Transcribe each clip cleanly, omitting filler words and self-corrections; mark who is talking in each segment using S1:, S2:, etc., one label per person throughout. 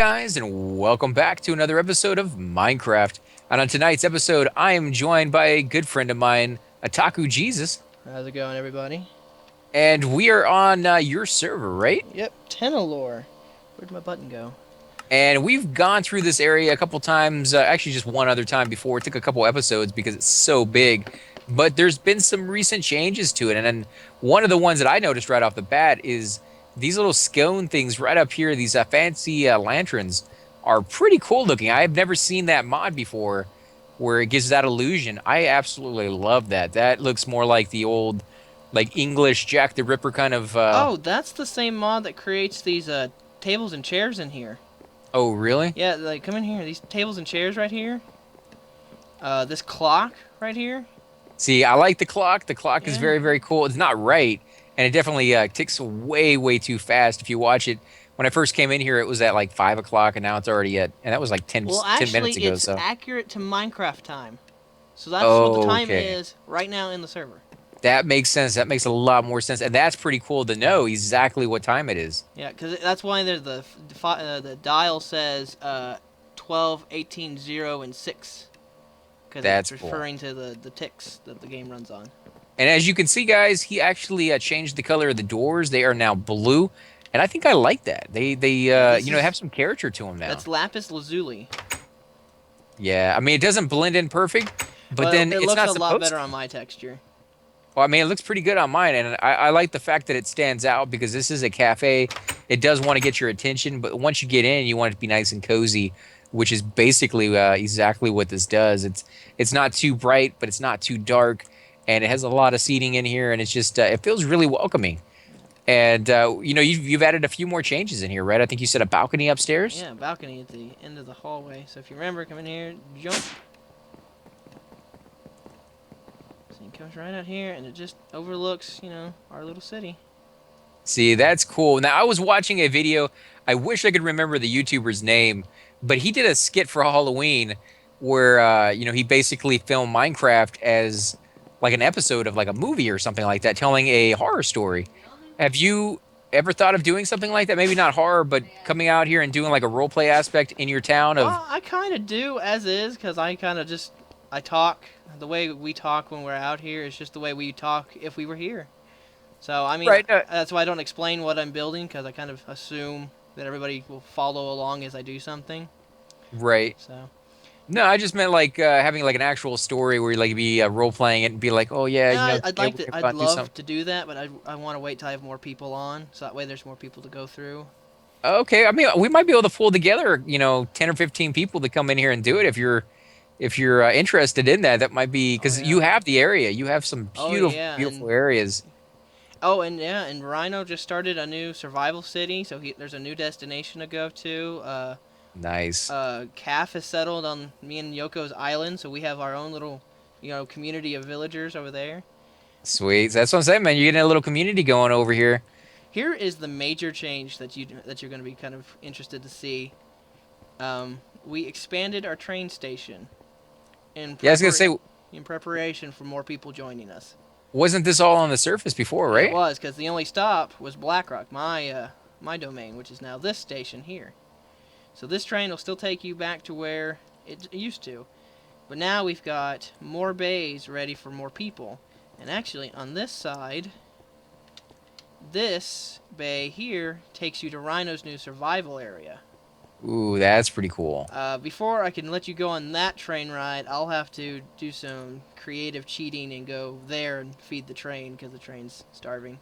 S1: guys, and welcome back to another episode of Minecraft. And on tonight's episode, I am joined by a good friend of mine, Ataku Jesus,
S2: How's it going, everybody?
S1: and we are on your server, right?
S2: Yep, tenalor. Where'd my button go?
S1: And we've gone through this area a couple times, actually just one other time before. It took a couple episodes because it's so big, but there's been some recent changes to it. And then one of the ones that I noticed right off the bat is these little scone things right up here, these fancy lanterns are pretty cool looking. I have never seen that mod before where it gives that illusion. I absolutely love that. That looks more like the old, like English Jack the Ripper kind of.
S2: Oh, that's the same mod that creates these tables and chairs in here.
S1: Oh, really?
S2: Yeah, like come in here. These tables and chairs right here. This clock right here.
S1: See, I like the clock. The clock is
S2: Yeah.
S1: very, very cool. It's not right, and it definitely ticks way, way too fast. If you watch it, when I first came in here, it was at like 5 o'clock, and now it's already at, and that was like 10,
S2: Well,
S1: 10
S2: actually,
S1: minutes ago.
S2: it's
S1: So,
S2: accurate to Minecraft time. So that's what the
S1: oh,
S2: time
S1: okay,
S2: is right now in the server.
S1: that makes sense. That makes a lot more sense, and that's pretty cool to know exactly what time it is.
S2: Yeah, because that's why there's the dial says 12, 18, 0, and 6. Because
S1: That's
S2: it's
S1: cool.
S2: referring to the ticks that the game runs on.
S1: And as you can see, guys, he actually changed the color of the doors. They are now blue, and I think I like that. They
S2: This
S1: you know,
S2: is
S1: have some character to them now.
S2: That's lapis lazuli.
S1: Yeah, I mean, it doesn't blend in perfect, but
S2: Well,
S1: then
S2: it
S1: it's
S2: looks
S1: not
S2: a lot
S1: supposed
S2: better
S1: to.
S2: on my texture.
S1: Well, I mean, it looks pretty good on mine, and I like the fact that it stands out because this is a cafe. It does want to get your attention, but once you get in, you want it to be nice and cozy, which is basically exactly what this does. It's not too bright, but it's not too dark, and it has a lot of seating in here, and it's just it feels really welcoming. And you know, you've added a few more changes in here, right? I think you said a balcony upstairs.
S2: Yeah, balcony at the end of the hallway. So if you remember, come in here, jump. So it comes right out here, and it just overlooks, our little city.
S1: See, that's cool. Now, I was watching a video. I wish I could remember the YouTuber's name, but he did a skit for Halloween where, you know, he basically filmed Minecraft as like an episode of like a movie or something like that, telling a horror story. Have you ever thought of doing something like that? Maybe not horror, but coming out here and doing like a role play aspect in your town of.
S2: Well, I kind of do as is, because I kind of just, I talk. The way we talk when we're out here is just the way we talk if we were here. So, I mean,
S1: Right.
S2: that's why I don't explain what I'm building, because I kind of assume that everybody will follow along as I do something.
S1: Right.
S2: So,
S1: No, I just meant like having like an actual story where you like be role playing it and be like, oh yeah, you
S2: yeah,
S1: know,
S2: I'd
S1: yeah,
S2: like
S1: we
S2: to,
S1: could
S2: I'd
S1: do something.
S2: love to do that, but I want to wait till I have more people on, so that way there's more people to go through.
S1: Okay, I mean, we might be able to pull together, you know, 10 or 15 people to come in here and do it if you're interested in that. That might be
S2: Oh
S1: because
S2: yeah.
S1: you have the area. You have some
S2: Oh
S1: beautiful,
S2: yeah,
S1: beautiful areas.
S2: and Rhino just started a new survival city, so there's a new destination to go to.
S1: Nice.
S2: Caff is settled on me and Yoko's island, so we have our own little, community of villagers over there.
S1: Sweet. That's what I'm saying, man. You're getting a little community going over here.
S2: Here is the major change that you're going to be kind of interested to see. We expanded our train station
S1: Yeah, I was gonna say,
S2: in preparation for more people joining us.
S1: wasn't this all on the surface before,
S2: It
S1: right?
S2: was, because the only stop was Blackrock, my domain, which is now this station here. So this train will still take you back to where it used to. But now we've got more bays ready for more people. And actually, on this side, this bay here takes you to Rhino's new survival area.
S1: Ooh, that's pretty cool.
S2: Before I can let you go on that train ride, I'll have to do some creative cheating and go there and feed the train, because the train's starving.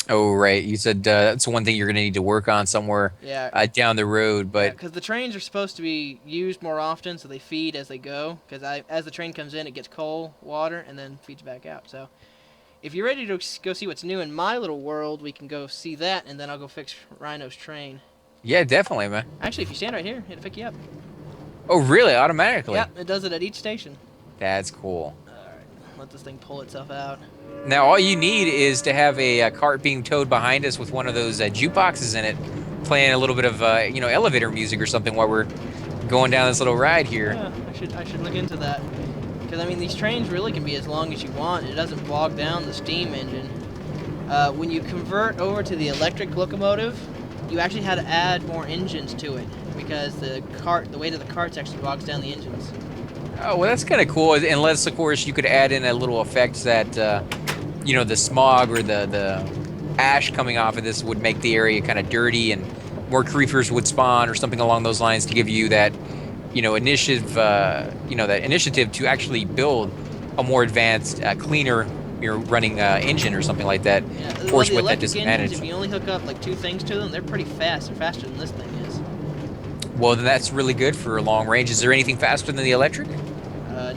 S1: Oh, right. You said that's one thing you're gonna need to work on somewhere
S2: Yeah,
S1: down the road, but
S2: because the trains are supposed to be used more often, so they feed as they go. Because as the train comes in, it gets coal, water, and then feeds back out. So, if you're ready to go see what's new in my little world, we can go see that, and then I'll go fix Rhino's train.
S1: yeah, definitely, man.
S2: Actually, if you stand right here, it'll pick you up.
S1: Oh, really? Automatically?
S2: Yep, it does it at each station.
S1: That's cool.
S2: Alright, let this thing pull itself out.
S1: Now, all you need is to have a cart being towed behind us with one of those jukeboxes in it, playing a little bit of you know, elevator music or something while we're going down this little ride here.
S2: Yeah, I should look into that. Because, I mean, these trains really can be as long as you want. It doesn't bog down the steam engine. When you convert over to the electric locomotive, you actually had to add more engines to it because the weight of the carts actually bogs down the engines.
S1: Oh, well, that's kind of cool. Unless, of course, you could add in a little effect that, the smog or the ash coming off of this would make the area kind of dirty and more creepers would spawn or something along those lines to give you that, that initiative to actually build a more advanced, cleaner, running engine or something like that.
S2: Yeah,
S1: Of
S2: well,
S1: course,
S2: the
S1: with that
S2: electric engines,
S1: disadvantage.
S2: if you only hook up like 2 things to them, they're pretty fast. They're faster than this thing is.
S1: Well, then that's really good for long range. Is there anything faster than the electric?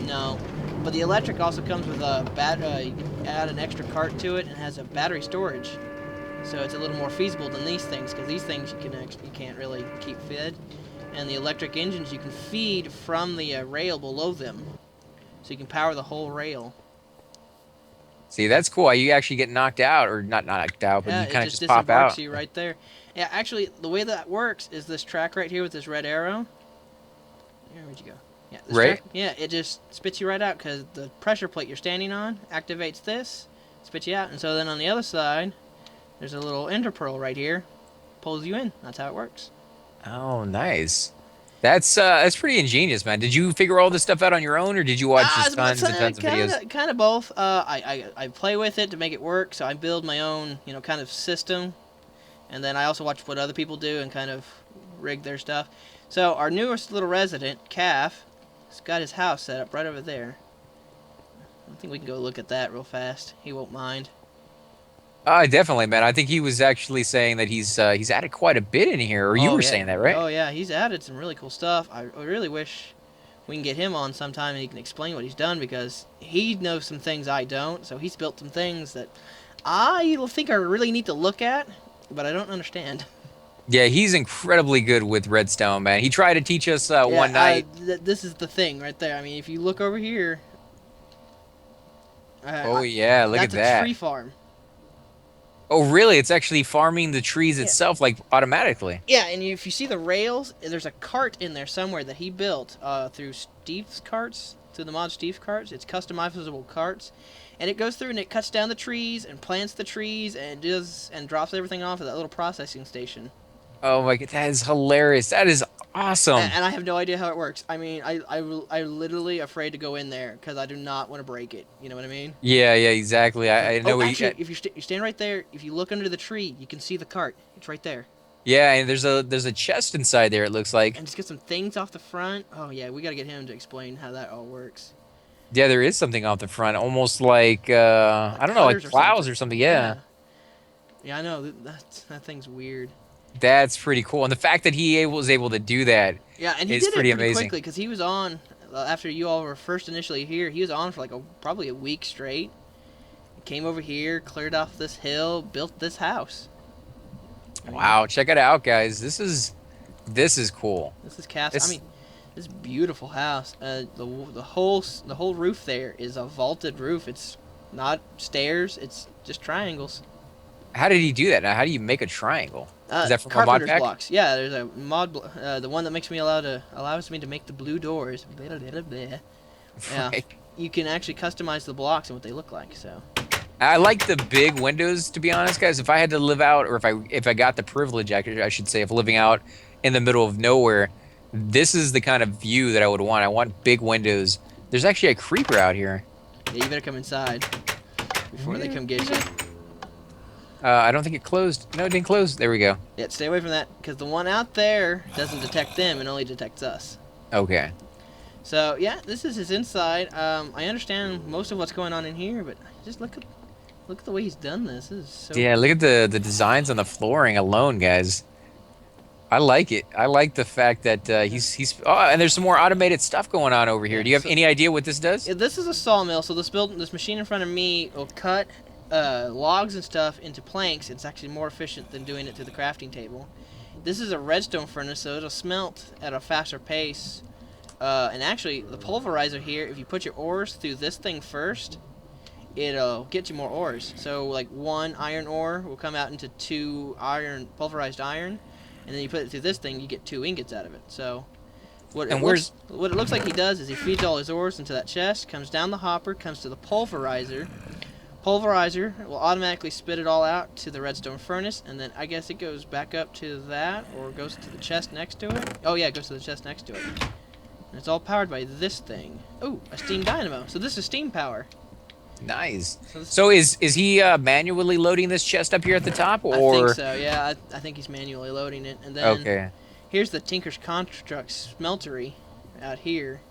S2: No. But the electric also comes with a you can add an extra cart to it and has a battery storage. So it's a little more feasible than these things because these things you can't really keep fed. And the electric engines you can feed from the rail below them. So you can power the whole rail.
S1: See, that's cool. You actually get knocked out, or not knocked out, but
S2: Yeah,
S1: you
S2: it
S1: kind of
S2: just
S1: just pop
S2: disembarks
S1: out.
S2: you right there. Yeah, actually, the way that works is this track right here with this red arrow. Where'd you go? Yeah, this
S1: Right?
S2: track, yeah, it just spits you right out because the pressure plate you're standing on activates this, spits you out, and so then on the other side, there's a little ender pearl right here, pulls you in. That's how it works.
S1: Oh, nice. That's pretty ingenious, man. Did you figure all this stuff out on your own, or did you watch just tons and tons of videos?
S2: Kind of both. I play with it to make it work, so I build my own, kind of system, and then I also watch what other people do and kind of rig their stuff. So our newest little resident, Caff, has got his house set up right over there. I think we can go look at that real fast. He won't mind.
S1: Definitely, man. I think he was actually saying that he's added quite a bit in here, or you
S2: Oh
S1: were
S2: yeah,
S1: saying that, right?
S2: oh yeah, he's added some really cool stuff. I really wish we can get him on sometime and he can explain what he's done because he knows some things I don't. So he's built some things that I think are really neat to look at, but I don't understand.
S1: Yeah, he's incredibly good with redstone, man. He tried to teach us one
S2: Yeah,
S1: night.
S2: this is the thing right there. I mean, if you look over here,
S1: Oh yeah, look at
S2: that's a
S1: that.
S2: tree farm.
S1: Oh, really? It's actually farming the trees
S2: Yeah.
S1: itself, like automatically.
S2: Yeah, and if you see the rails, there's a cart in there somewhere that he built through Steve's carts, through the mod Steve carts. It's customizable carts, and it goes through and it cuts down the trees and plants the trees and drops everything off at that little processing station.
S1: Oh my God, that is hilarious. That is awesome.
S2: And I have no idea how it works. I mean, I'm literally afraid to go in there because I do not want to break it. You know what I mean?
S1: Yeah, yeah, exactly. I know.
S2: Oh, actually, if you stand right there, if you look under the tree, you can see the cart. It's right there.
S1: Yeah, and there's a chest inside there. It looks like.
S2: And just get some things off the front. Oh yeah, we gotta get him to explain how that all works.
S1: Yeah, there is something off the front, almost like
S2: Like
S1: I don't know, like
S2: cutters or
S1: plows
S2: something.
S1: or something. Yeah,
S2: Yeah, I know. That thing's weird.
S1: that's pretty cool. And the fact that was able to do that
S2: Yeah, and he
S1: is
S2: did it
S1: pretty
S2: pretty
S1: amazing.
S2: quickly because he was on after you all were first initially here. He was on for like probably a week straight. Came over here, cleared off this hill, built this house. I mean,
S1: Wow, check it out, guys. This is cool.
S2: this is Cass. I
S1: It's
S2: mean, this beautiful house. The whole roof there is a vaulted roof. It's not stairs. It's just triangles.
S1: How did he do that? Now, how do you make a triangle? Is that from a mod
S2: Carpenter's
S1: pack?
S2: blocks. Yeah, there's a mod. The one that makes me allows me to make the blue doors. Blah, blah, blah, blah. Yeah,
S1: Right.
S2: you can actually customize the blocks and what they look like. So
S1: I like the big windows, to be honest, guys. If I had to live out, or if I got the privilege, I should say, of living out in the middle of nowhere, this is the kind of view that I would want. I want big windows. There's actually a creeper out here.
S2: yeah, you better come inside before they come get you.
S1: I don't think it closed. No, it didn't close. There we go.
S2: Yeah, stay away from that because the one out there doesn't detect them; it only detects us.
S1: Okay.
S2: So yeah, this is his inside. I understand most of what's going on in here, but just look at the way he's done this. This is so.
S1: Yeah, look at the designs on the flooring alone, guys. I like it. I like the fact that he's. Oh, and there's some more automated stuff going on over here.
S2: Yeah,
S1: Do you have
S2: so-
S1: any idea what this does?
S2: Yeah, this is a sawmill, so this machine in front of me will cut logs and stuff into planks. It's actually more efficient than doing it through the crafting table. This is a redstone furnace, so it'll smelt at a faster pace. And actually, the pulverizer here, if you put your ores through this thing first, it'll get you more ores. So, like, 1 iron ore will come out into 2 pulverized iron, and then you put it through this thing, you get 2 ingots out of it. So, what
S1: And
S2: it looks like he does is he feeds all his ores into that chest, comes down the hopper, comes to the pulverizer, pulverizer will automatically spit it all out to the redstone furnace, and then I guess it goes back up to that, or goes to the chest next to it. Oh yeah, it goes to the chest next to it. And it's all powered by this thing. Oh, a steam dynamo. So this is steam power.
S1: Nice.
S2: So,
S1: So is he manually loading this chest up here at the top,
S2: I think
S1: or?
S2: so, yeah. I think he's manually loading it. And then
S1: Okay.
S2: here's the Tinker's Construct smeltery out here.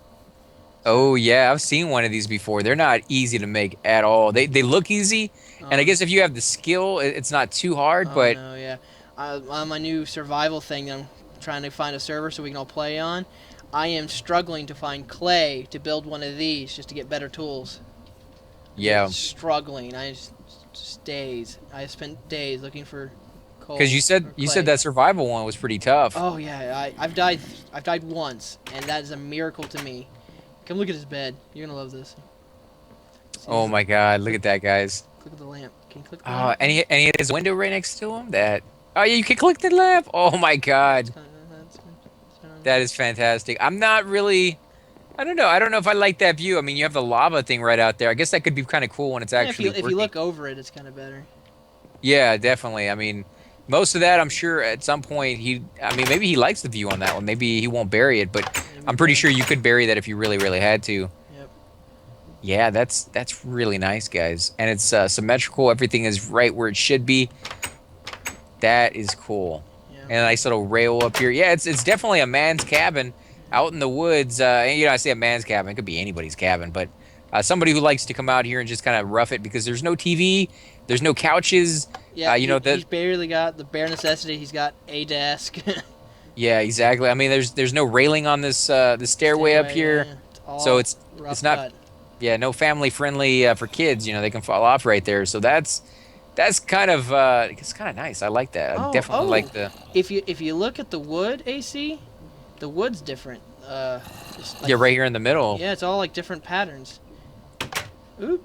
S1: Oh yeah, I've seen one of these before. They're not easy to make at all. They look easy, and I guess if you have the skill, it's not too hard.
S2: Oh
S1: But
S2: no, yeah. On my new survival thing that I'm trying to find a server so we can all play on, I am struggling to find clay to build one of these just to get better tools.
S1: yeah,
S2: Struggling. Just days. I spent days looking for coal.
S1: because you
S2: or
S1: said
S2: clay.
S1: that survival one was pretty tough.
S2: Oh yeah, I've died. I've died once, and that is a miracle to me. Come look at his bed. You're gonna love this. See
S1: Oh
S2: this?
S1: my God, look at that, guys.
S2: Click the lamp. Can you click the
S1: Oh,
S2: lamp?
S1: and he has a window right next to him. That. Oh yeah, you can click the lamp. Oh my God, that is fantastic. I'm not really. I don't know. I don't know if I like that view. I mean, you have the lava thing right out there. I guess that could be kind of cool when it's
S2: Yeah,
S1: actually
S2: if you
S1: working.
S2: look over it, it's kind of better.
S1: Yeah, definitely. I mean, most of that, I'm sure at some point I mean, maybe he likes the view on that one. Maybe he won't bury it, but I'm pretty sure you could bury that if you really, really had to.
S2: Yep.
S1: Yeah, that's really nice, guys. And it's symmetrical. Everything is right where it should be. That is cool.
S2: Yeah.
S1: And a nice little rail up here. Yeah, it's definitely a man's cabin out in the woods. And, I say a man's cabin. It could be anybody's cabin, but somebody who likes to come out here and just kind of rough it because there's no TV, there's no couches.
S2: Yeah,
S1: That.
S2: he's barely got the bare necessity. He's got a desk.
S1: Yeah, exactly. I mean, there's no railing on this the stairway up here,
S2: yeah. All
S1: so it's
S2: rough
S1: not
S2: cut.
S1: no family friendly for kids. They can fall off right there. So that's kind of it's kind of nice. I like that. I definitely like the.
S2: If you look at the wood, AC, the wood's different. Just like,
S1: Yeah, right here in the middle.
S2: Yeah, it's all like different patterns. Oop.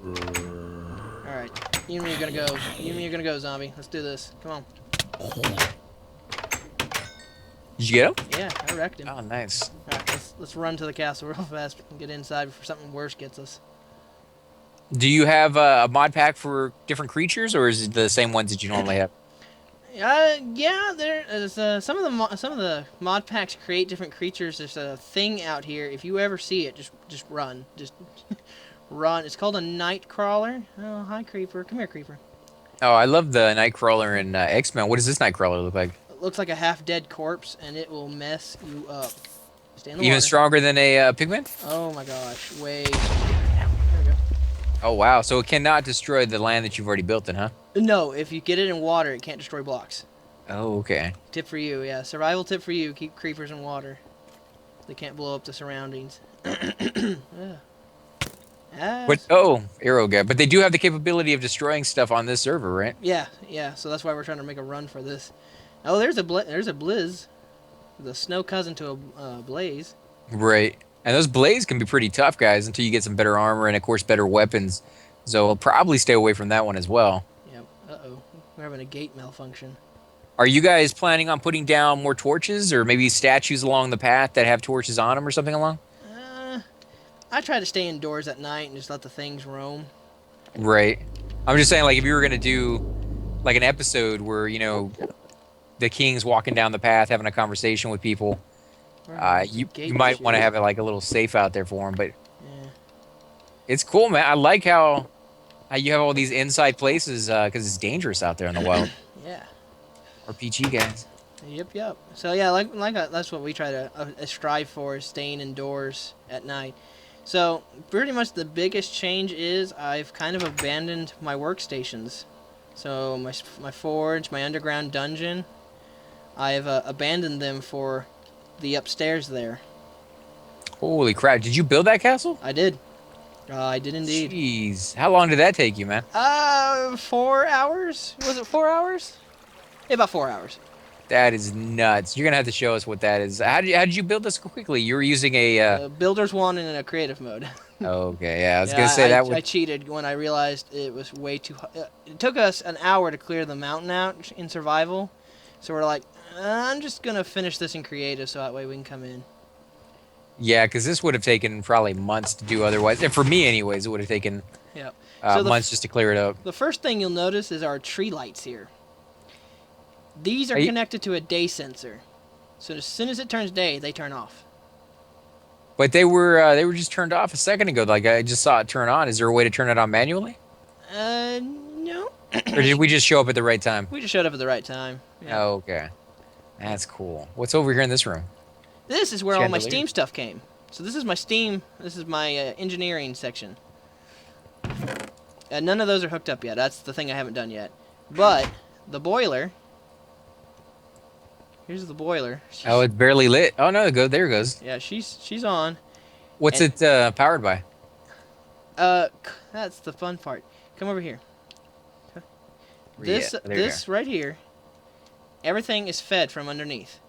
S2: All right, you and me are gonna go. You and me are gonna go, zombie. Let's do this. Come on.
S1: Did you get him?
S2: Yeah, I wrecked him.
S1: Oh, nice.
S2: All right, let's run to the castle real fast and get inside before something worse gets us.
S1: Do you have a mod pack for different creatures, or is it the same ones that you normally have?
S2: Yeah, there is some of the mod packs create different creatures. There's a thing out here. If you ever see it, just run. Just run. It's called a night crawler. Oh, hi creeper. Come here, creeper.
S1: Oh, I love the Nightcrawler in X-Men. What does this Nightcrawler look like?
S2: It looks like a half-dead corpse, and it will mess you up. Stay in the
S1: Even
S2: water.
S1: stronger than a pigman?
S2: Oh my gosh, way. There we go.
S1: Oh wow! So it cannot destroy the land that you've already built, then, huh?
S2: No, if you get it in water, it can't destroy blocks.
S1: Oh, okay.
S2: Tip for you, yeah. Survival tip for you: keep creepers in water. They can't blow up the surroundings. Yeah.
S1: But arrow guy. But they do have the capability of destroying stuff on this server, right?
S2: Yeah, yeah. So that's why we're trying to make a run for this. Oh, there's a blizz, the snow cousin to a blaze.
S1: Right. And those blades can be pretty tough, guys, until you get some better armor and, of course, better weapons. So I'll probably stay away from that one as well.
S2: Yep. Uh-oh. We're having a gate malfunction.
S1: Are you guys planning on putting down more torches or maybe statues along the path that have torches on them or something along?
S2: I try to stay indoors at night and just let the things roam.
S1: Right. I'm just saying, like, if you were going to do, like, an episode where, the king's walking down the path having a conversation with people, you might want to have, like, a little safe out there for him. But
S2: Yeah.
S1: it's cool, man. I like how you have all these inside places because it's dangerous out there in the wild.
S2: Yeah.
S1: RPG guys.
S2: Yep. So yeah, that's what we try to strive for, is staying indoors at night. So pretty much the biggest change is I've kind of abandoned my workstations. So my forge, my underground dungeon, I've abandoned them for the upstairs there.
S1: Holy crap! Did you build that castle?
S2: I did. I did indeed.
S1: Jeez, how long did that take you, man?
S2: 4 hours? Was it 4 hours? Yeah, about 4 hours.
S1: That is nuts. You're gonna have to show us what that is. How did you build this so quickly? You were using a.
S2: Builder's one in a creative mode.
S1: Okay, yeah, I was
S2: Yeah,
S1: gonna say that.
S2: I cheated when I realized it was way too. It took us an hour to clear the mountain out in survival, so we're like, I'm just gonna finish this in creative so that way we can come in.
S1: Yeah, because this would have taken probably months to do otherwise. And for me, anyways, it would have taken
S2: Yeah. So
S1: months just to clear it up.
S2: the first thing you'll notice is our tree lights here. These are
S1: Hey,
S2: connected to a day sensor. So as soon as it turns day, they turn off.
S1: but they were just turned off a second ago. Like I just saw it turn on. Is there a way to turn it on manually,
S2: No.
S1: or did we just show up at the right time?
S2: We just showed up at the right time. Yeah.
S1: Oh, okay, that's cool. What's over here in this room?
S2: This is where all my
S1: Chandeliers.
S2: Steam stuff came. So this is my Steam. This is my engineering section. None of those are hooked up yet. That's the thing I haven't done yet. But the boiler. Here's the boiler.
S1: Oh, it's barely lit. Oh no, go there it goes.
S2: Yeah, she's on.
S1: What's
S2: And
S1: it powered by?
S2: that's the fun part. Come over here.
S1: Yeah, there you
S2: This right here. Everything is fed from underneath.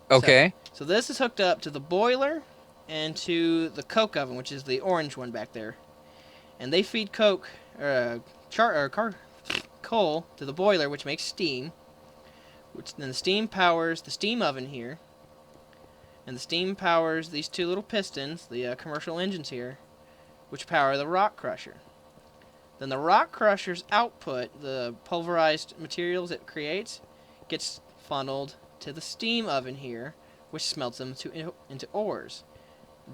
S1: go. Okay.
S2: So this is hooked up to the boiler and to the coke oven, which is the orange one back there. And they feed coke coal to the boiler, which makes steam. Which then the steam powers the steam oven here. And the steam powers these two little pistons, the commercial engines here, which power the rock crusher. Then the rock crusher's output, the pulverized materials it creates, gets funneled to the steam oven here, which smelts them into ores.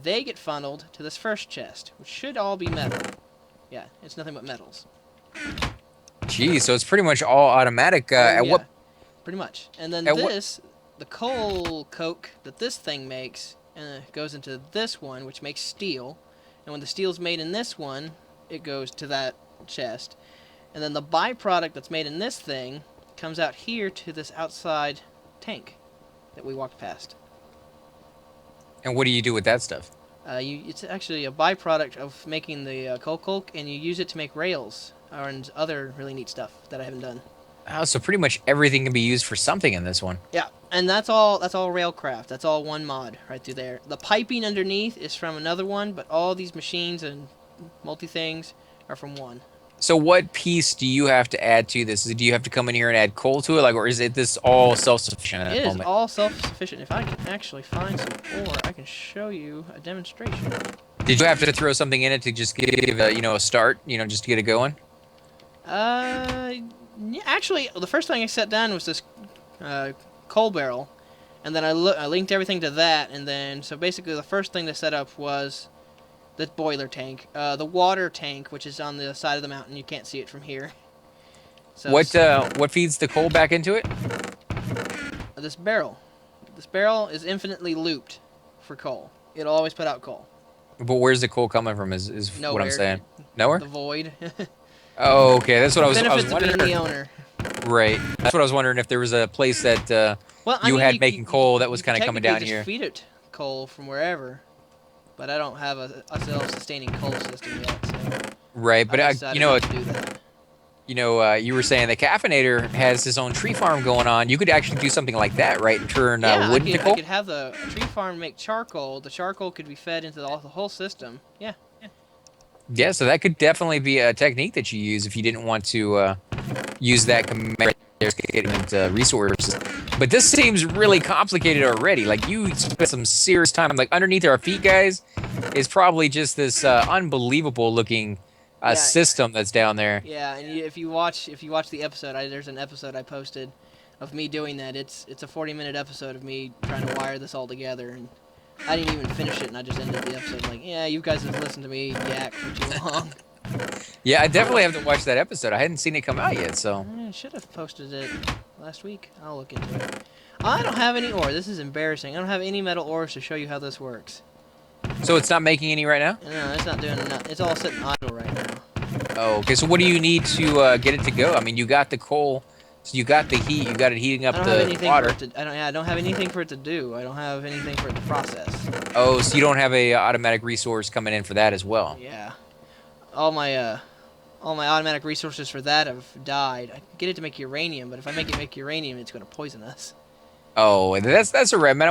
S2: They get funneled to this first chest, which should all be metal. Yeah, it's nothing but metals.
S1: Geez, so it's pretty much all automatic. At
S2: Yeah,
S1: what?
S2: pretty much. And then
S1: At what?
S2: this, the coal coke that this thing makes, goes into this one, which makes steel. And when the steel's made in this one, it goes to that chest. And then the byproduct that's made in this thing comes out here to this outside tank that we walked past.
S1: And what do you do with that stuff?
S2: It's actually a byproduct of making the coal coke, and you use it to make rails and other really neat stuff that I haven't done.
S1: Oh, so pretty much everything can be used for something in this one.
S2: Yeah, and that's all Railcraft. That's all one mod right through there. The piping underneath is from another one, but all these machines and multi things are from one.
S1: So what piece do you have to add to this? Do you have to come in here and add coal to it, like, or is it this all self-sufficient at
S2: It
S1: the
S2: is
S1: moment?
S2: all self-sufficient. If I can actually find some ore, I can show you a demonstration.
S1: Did you have to throw something in it to just give a start, just to get it going?
S2: Yeah, actually, the first thing I set down was this coal barrel, and then I linked everything to that, and then so basically the first thing to set up was the boiler tank, the water tank, which is on the side of the mountain. You can't see it from here. So
S1: What feeds the coal back into it?
S2: this barrel. This barrel is infinitely looped for coal. It'll always put out coal.
S1: But where's the coal coming from? Is what
S2: Nowhere.
S1: I'm saying. Nowhere.
S2: The void.
S1: Oh, okay. That's what I was
S2: Benefits of being
S1: wondering.
S2: the owner.
S1: Right. That's what I was wondering if there was a place that
S2: Well, I
S1: you
S2: mean,
S1: had making coal that was
S2: you could
S1: kind of coming
S2: technically
S1: down
S2: just
S1: here.
S2: feed it coal from wherever, but I don't have a self-sustaining coal system yet. So
S1: Right. But
S2: I decided not to do that.
S1: you were saying the caffeinator has his own tree farm going on. You could actually do something like that, right? And turn
S2: Yeah,
S1: wood into
S2: I
S1: coal.
S2: could have a tree farm make charcoal. The charcoal could be fed into the whole system. Yeah.
S1: Yeah, so that could definitely be a technique that you use if you didn't want to use that command resources. But this seems really complicated already. Like you spent some serious time. Like underneath our feet, guys, is probably just this unbelievable looking
S2: Yeah.
S1: system that's down there.
S2: Yeah, and if you watch the episode, there's an episode I posted of me doing that. It's a 40-minute episode of me trying to wire this all together, and I didn't even finish it, and I just ended the episode like, yeah, you guys have listened to me yak for too long.
S1: Yeah, I definitely have to watch that episode. I hadn't seen it come out yet, so.
S2: I should have posted it last week. I'll look into it. I don't have any ore. This is embarrassing. I don't have any metal ores to show you how this works.
S1: So it's not making any right now?
S2: No, it's not doing enough. It's all sitting idle right now.
S1: Oh, okay. So what do you need to get it to go? I mean, you got the coal, so you got the heat, you got it heating up
S2: I don't have
S1: the
S2: anything
S1: water.
S2: for it to. I don't have anything for it to do. I don't have anything for it to process.
S1: Oh, so you don't have a automatic resource coming in for that as well.
S2: Yeah, all my automatic resources for that have died. I can get it to make uranium, but if I make it make uranium, it's going to poison us.
S1: Oh, that's all right, man.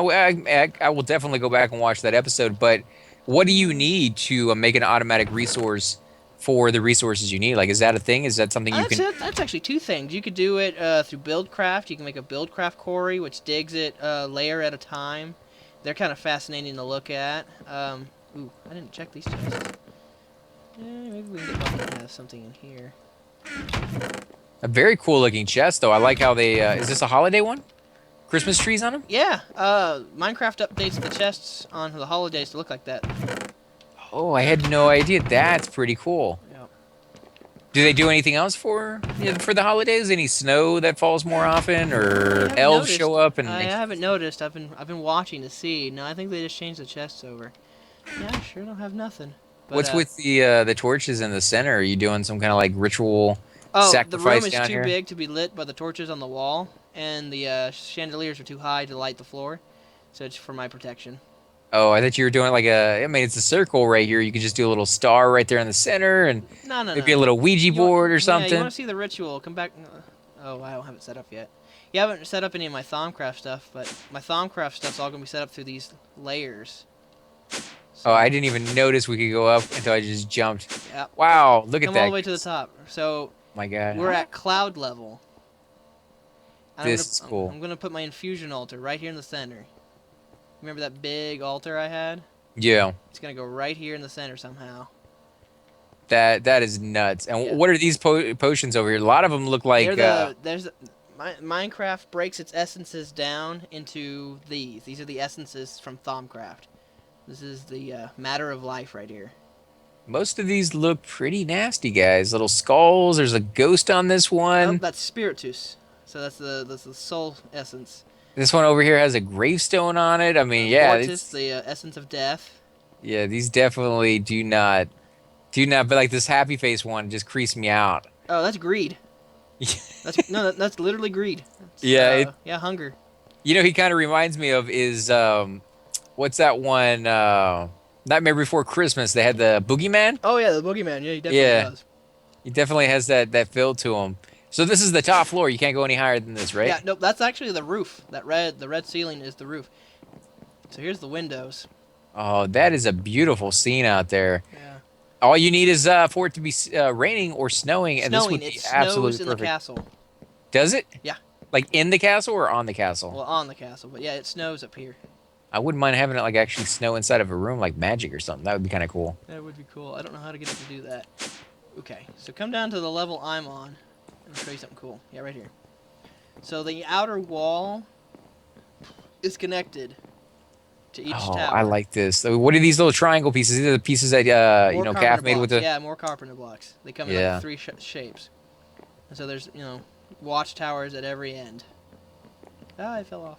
S1: I will definitely go back and watch that episode. But what do you need to make an automatic resource for the resources you need? Like, is that a thing? Is that something you can?
S2: That's actually two things. You could do it through BuildCraft. You can make a BuildCraft quarry, which digs it a layer at a time. they're kind of fascinating to look at. Ooh, I didn't check these chests. Maybe we can get lucky and have something in here.
S1: A very cool looking chest, though. I like how they. Is this a holiday one? Christmas trees on them?
S2: Yeah, Minecraft updates the chests on the holidays to look like that.
S1: Oh, I had no idea. That's pretty cool.
S2: Yep.
S1: Do they do anything else for the holidays? Any snow that falls more often, or
S2: I haven't
S1: elves
S2: noticed.
S1: show up and?
S2: I haven't noticed. I've been watching to see. No, I think they just changed the chests over. Yeah, sure don't have nothing. But,
S1: What's with the torches in the center? Are you doing some kind of like ritual
S2: the room
S1: sacrifice
S2: is
S1: down
S2: too
S1: here?
S2: big to be lit by the torches on the wall, and the chandeliers are too high to light the floor, so it's for my protection.
S1: Oh, I thought you were doing like a. I mean, it's a circle right here. You could just do a little star right there in the center, and
S2: No, no,
S1: maybe a
S2: no.
S1: little Ouija board or
S2: Yeah, you want
S1: something.
S2: to see the ritual? Come back. Oh, I don't have it set up yet. You haven't set up any of my Thaumcraft stuff, but my Thaumcraft stuff's all gonna be set up through these layers. So,
S1: Oh, I didn't even notice we could go up until I just jumped.
S2: yeah.
S1: Wow, look at
S2: Come
S1: that.
S2: all the way to the top. So
S1: My God,
S2: we're at cloud level. And
S1: this is cool.
S2: I'm gonna put my infusion altar right here in the center. Remember that big altar I had?
S1: Yeah,
S2: It's gonna go right here in the center somehow.
S1: that is nuts. And
S2: Yeah.
S1: what are these potions over here? A lot of them look like.
S2: Minecraft breaks its essences down into these. These are the essences from Thaumcraft. This is the matter of life right here.
S1: Most of these look pretty nasty, guys. Little skulls. There's a ghost on this
S2: Oh,
S1: one.
S2: that's Spiritus. So that's the soul essence.
S1: This one over here has a gravestone on it. I mean, yeah,
S2: Mortis, the essence of death.
S1: yeah. These definitely do not. But like this happy face one just creased me out.
S2: Oh, that's greed. That's literally greed. That's,
S1: Yeah,
S2: yeah, hunger.
S1: he kind of reminds me of is what's that one? Nightmare Before Christmas. They had the boogeyman.
S2: Oh yeah, the boogeyman. Yeah, he definitely
S1: Yeah.
S2: does.
S1: He definitely has that feel to him. So this is the top floor. You can't go any higher than this, right?
S2: Yeah, nope. That's actually the roof. The red ceiling is the roof. So here's the windows.
S1: Oh, that is a beautiful scene out there.
S2: Yeah.
S1: All you need is for it to be raining or snowing, and this would
S2: Snowing.
S1: be
S2: It snows
S1: absolutely
S2: in the
S1: perfect.
S2: castle.
S1: Does it?
S2: Yeah.
S1: Like in the castle or on the castle?
S2: Well, on the castle, but yeah, it snows up here.
S1: I wouldn't mind having it like actually snow inside of a room like magic or something. That would be kind of cool.
S2: That would be cool. I don't know how to get it to do that. Okay, so come down to the level I'm on, and I'll show you something cool. Yeah, right here. So the outer wall is connected to each
S1: Oh,
S2: tower.
S1: I like this. So what are these little triangle pieces? These are the pieces that
S2: More
S1: Caff
S2: carpenter
S1: made with
S2: blocks.
S1: the.
S2: Yeah, more carpenter blocks. They come in
S1: Yeah.
S2: like three shapes. And so there's watchtowers at every end. Ah, I fell off.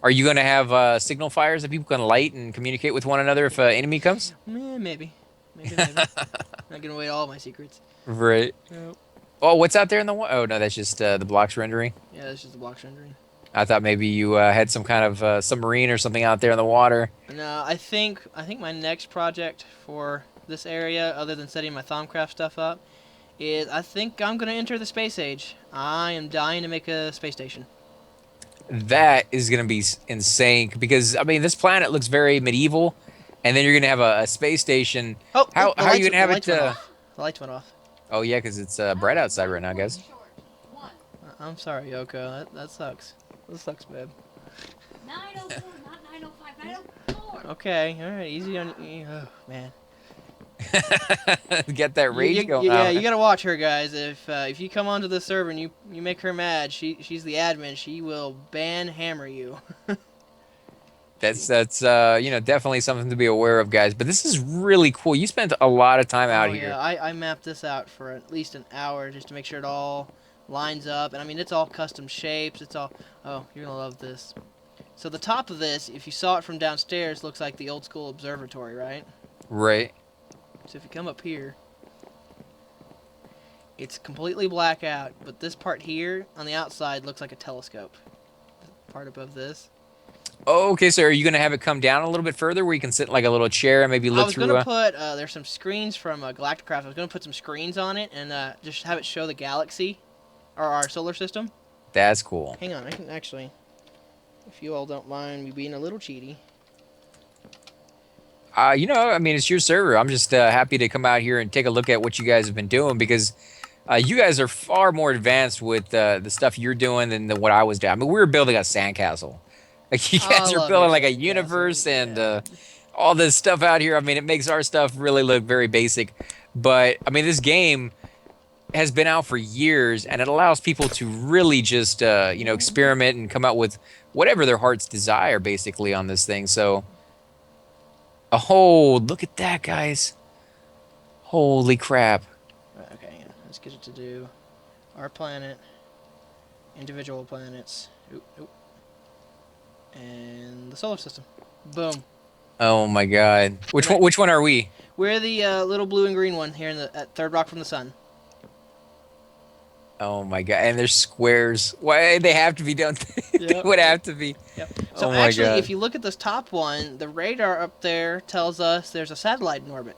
S1: Are you going to have signal fires that people can light and communicate with one another if an enemy comes?
S2: Maybe. Maybe. Not gonna away all my secrets.
S1: Right.
S2: Nope.
S1: Oh, what's out there in the wa Oh, no, that's just the blocks rendering.
S2: Yeah, that's just the blocks rendering.
S1: I thought maybe you had some kind of submarine or something out there in the water.
S2: No, I think my next project for this area, other than setting my Thaumcraft stuff up, is I think I'm gonna enter the space age. I am dying to make a space station.
S1: That is going to be insane because, I mean, this planet looks very medieval, and then you're going to have a space station.
S2: Oh,
S1: How
S2: the
S1: are you
S2: lights-
S1: going to have
S2: the
S1: it?
S2: lights went off. The lights went off.
S1: Oh, yeah, because it's bright outside right now, guys.
S2: I'm sorry, Yoko. That sucks. That sucks, babe.
S3: 904, not 905, 904.
S2: Okay, all right, easy on you. Oh man.
S1: Get that rage going
S2: Yeah,
S1: on.
S2: you gotta watch her, guys. If you come onto the server and you make her mad, she's the admin. She will hammer you.
S1: That's definitely something to be aware of, guys. But this is really cool. You spent a lot of time out
S2: Oh,
S1: here.
S2: yeah, I mapped this out for at least an hour just to make sure it all lines up. And I mean, it's all custom shapes. It's all. Oh, you're gonna love this. So the top of this, if you saw it from downstairs, looks like the old school observatory, right?
S1: Right.
S2: So if you come up here, it's completely black out, but this part here on the outside looks like a telescope. The part above this.
S1: Oh, okay, so are you going to have it come down a little bit further where you can sit in like a little chair and maybe
S2: I
S1: look
S2: was
S1: through?
S2: going to put, there's some screens from Galacticraft. I was going to put some screens on it and just have it show the galaxy, or our solar system.
S1: That's cool.
S2: Hang on, I can actually, if you all don't mind me being a little cheaty.
S1: I mean, it's your server. I'm just happy to come out here and take a look at what you guys have been doing because you guys are far more advanced with the stuff you're doing than what I was doing. I mean, we were building a sandcastle. Like you
S2: Oh, I
S1: guys are
S2: love your
S1: building like a
S2: second castle.
S1: universe and
S2: Yeah.
S1: all this stuff out here. I mean, it makes our stuff really look very basic. But I mean, this game has been out for years, and it allows people to really just experiment and come out with whatever their hearts desire, basically, on this thing. So, oh, look at that, guys! Holy crap!
S2: Right, okay, yeah. Let's get it to do our planet, individual planets, oop, oop, and the solar system. Boom.
S1: Oh my God!
S2: And
S1: Which one are we?
S2: we're the little blue and green one here in the at third rock from the sun.
S1: Oh my God! And there's squares. Why they have to be done? They
S2: Yep.
S1: would have to be.
S2: Yep. So
S1: Oh my
S2: actually,
S1: God!
S2: if you look at this top one, the radar up there tells us there's a satellite in orbit.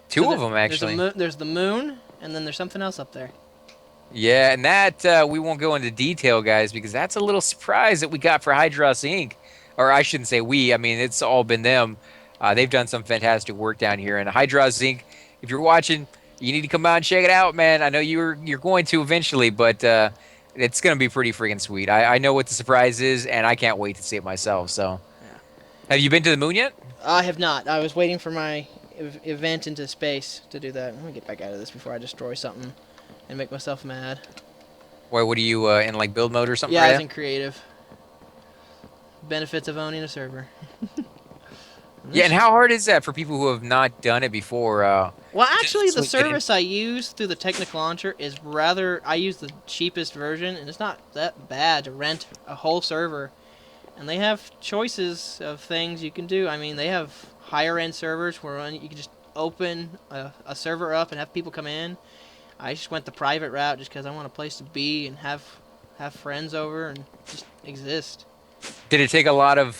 S1: Two
S2: So
S1: of them actually.
S2: There's the moon, and then there's something else up there.
S1: Yeah, and that we won't go into detail, guys, because that's a little surprise that we got for Hydros Inc. Or I shouldn't say we. I mean, it's all been them. They've done some fantastic work down here. And Hydros Inc. If you're watching, you need to come out and check it out, man. I know you're going to eventually, but it's going to be pretty freaking sweet. I know what the surprise is, and I can't wait to see it myself. So,
S2: Yeah.
S1: have you been to the moon yet?
S2: I have not. I was waiting for my event into space to do that. I'm gonna get back out of this before I destroy something and make myself mad.
S1: Why? What are you in like build mode or something?
S2: Yeah, I
S1: right
S2: was
S1: now?
S2: in creative. Benefits of owning a server.
S1: Yeah, and how hard is that for people who have not done it before?
S2: Well, actually, the
S1: Sweet getting-
S2: service I use through the Technic Launcher is rather. I use the cheapest version, and it's not that bad to rent a whole server. And they have choices of things you can do. I mean, they have higher end servers where you can just open a server up and have people come in. I just went the private route just because I want a place to be and have friends over and just exist.
S1: Did it take a lot of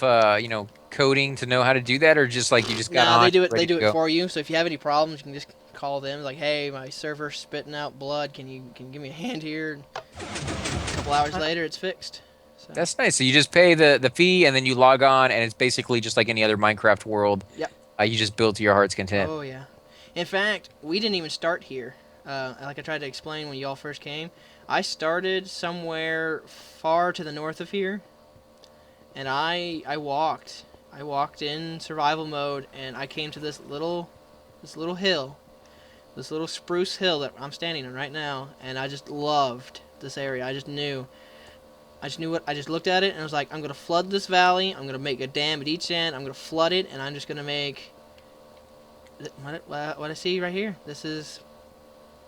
S1: coding to know how to do that, or just like you just got
S2: No,
S1: on?
S2: they do it.
S1: ready
S2: They do
S1: to
S2: it
S1: go?
S2: for you. So if you have any problems, you can just call them. Like, hey, my server's spitting out blood. Can you give me a hand here? And a couple hours later, it's fixed. So.
S1: That's nice. So you just pay the fee, and then you log on, and it's basically just like any other Minecraft world.
S2: Yep.
S1: You just build to your heart's content.
S2: Oh yeah. In fact, we didn't even start here. Like I tried to explain when y'all first came, I started somewhere far to the north of here, and I walked. I walked in survival mode, and I came to this little hill, this little spruce hill that I'm standing on right now, and I just loved this area. I just knew what. I just looked at it and I was like, I'm gonna flood this valley. I'm gonna make a dam at each end. I'm gonna flood it, and I'm just gonna make what I see right here.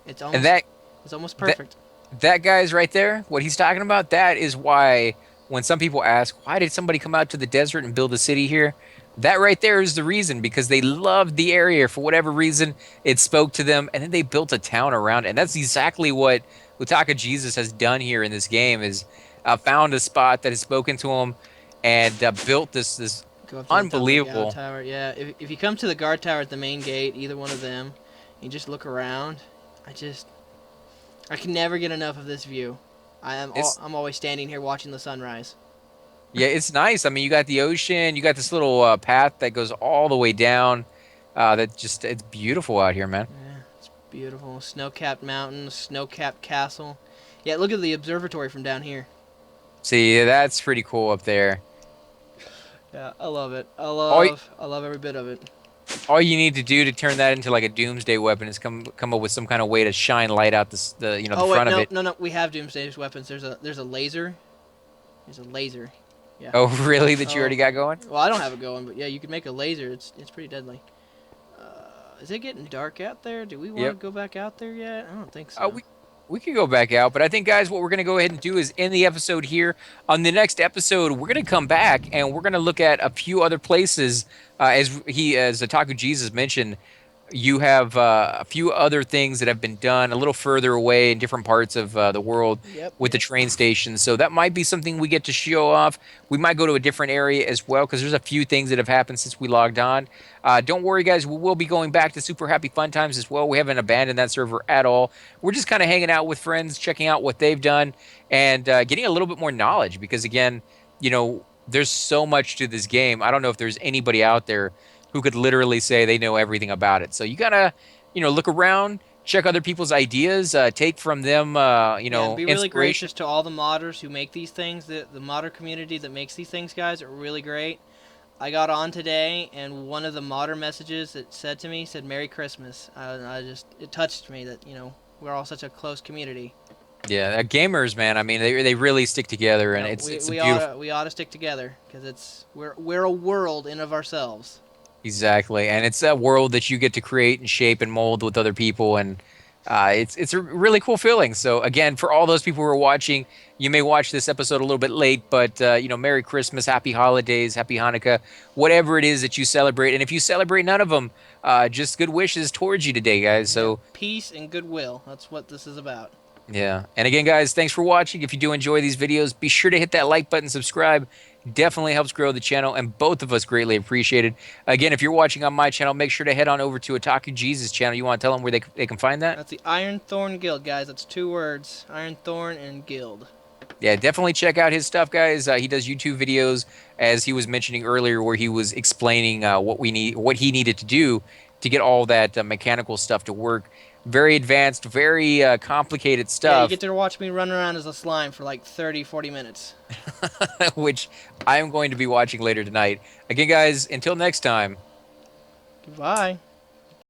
S2: It's almost
S1: And that
S2: it's almost perfect.
S1: that guy's right there. What he's talking about. That is why when some people ask, why did somebody come out to the desert and build a city here? That right there is the reason, because they loved the area for whatever reason. It spoke to them, and then they built a town around it. And that's exactly what Utaka Jesus has done here in this game. Is found a spot that has spoken to him, and built this
S2: Go up to the top of the
S1: unbelievable.
S2: guard tower. Yeah, if you come to the guard tower at the main gate, either one of them, you just look around. I can never get enough of this view. I'm always standing here watching the sunrise.
S1: Yeah, it's nice. I mean, you got the ocean, you got this little path that goes all the way down. It's beautiful out here, man.
S2: Yeah, it's beautiful. Snow-capped mountains, snow-capped castle. Yeah, look at the observatory from down here.
S1: See, that's pretty cool up there.
S2: Yeah, I love it. I
S1: y-
S2: love every bit of it.
S1: All you need to do to turn that into like a doomsday weapon is come up with some kind of way to shine light out the
S2: Oh wait,
S1: front of
S2: no,
S1: it.
S2: no. We have doomsday weapons. There's a laser. There's a laser. Yeah.
S1: Oh, really? That you
S2: Oh.
S1: already got going?
S2: Well, I don't have it going, but yeah, you could make a laser. It's pretty deadly. Is it getting dark out there? Do we want to
S1: Yep.
S2: go back out there yet? I don't think so.
S1: We could go back out, but I think, guys, what we're going to go ahead and do is end the episode here. On the next episode, we're going to come back and we're going to look at a few other places. As Otaku Jesus mentioned, you have a few other things that have been done a little further away in different parts of the world
S2: Yep.
S1: with the train stations. So that might be something we get to show off. We might go to a different area as well, because there's a few things that have happened since we logged on. Don't worry, guys. We will be going back to Super Happy Fun Times as well. We haven't abandoned that server at all. We're just kind of hanging out with friends, checking out what they've done, and getting a little bit more knowledge. Because, again, there's so much to this game. I don't know if there's anybody out there who could literally say they know everything about it. So you gotta, look around, check other people's ideas, take from them,
S2: Yeah, and be really
S1: inspiration.
S2: gracious to all the modders who make these things. The modder community that makes these things, guys, are really great. I got on today, and one of the modder messages that said to me said "Merry Christmas." I just it touched me that we're all such a close community.
S1: Yeah, gamers, man. I mean, they really stick together, and
S2: Yeah,
S1: it's a
S2: we ought
S1: beautiful.
S2: to we ought to stick together because we're a world in of ourselves.
S1: Exactly, and it's a world that you get to create and shape and mold with other people, and it's a really cool feeling. So again, for all those people who are watching, you may watch this episode a little bit late, but Merry Christmas, Happy Holidays, Happy Hanukkah, whatever it is that you celebrate, and if you celebrate none of them, just good wishes towards you today, guys.
S2: Yeah,
S1: So
S2: peace and goodwill. That's what this is about.
S1: yeah. And again, guys, thanks for watching. If you do enjoy these videos, be sure to hit that like button, subscribe. Definitely helps grow the channel, and both of us greatly appreciate it. Again, if you're watching on my channel, make sure to head on over to Otaku Jesus channel. You want to tell them where they can find that?
S2: That's the Iron Thorn Guild, guys. That's 2 words: Iron Thorn and Guild.
S1: Yeah, definitely check out his stuff, guys. He does YouTube videos, as he was mentioning earlier, where he was explaining what he needed to do to get all that mechanical stuff to work. Very advanced, very complicated
S2: Yeah, you
S1: stuff.
S2: get to watch me run around as a slime for like 30, 40 minutes.
S1: Which I am going to be watching later tonight. Again, guys, until next time.
S2: Goodbye.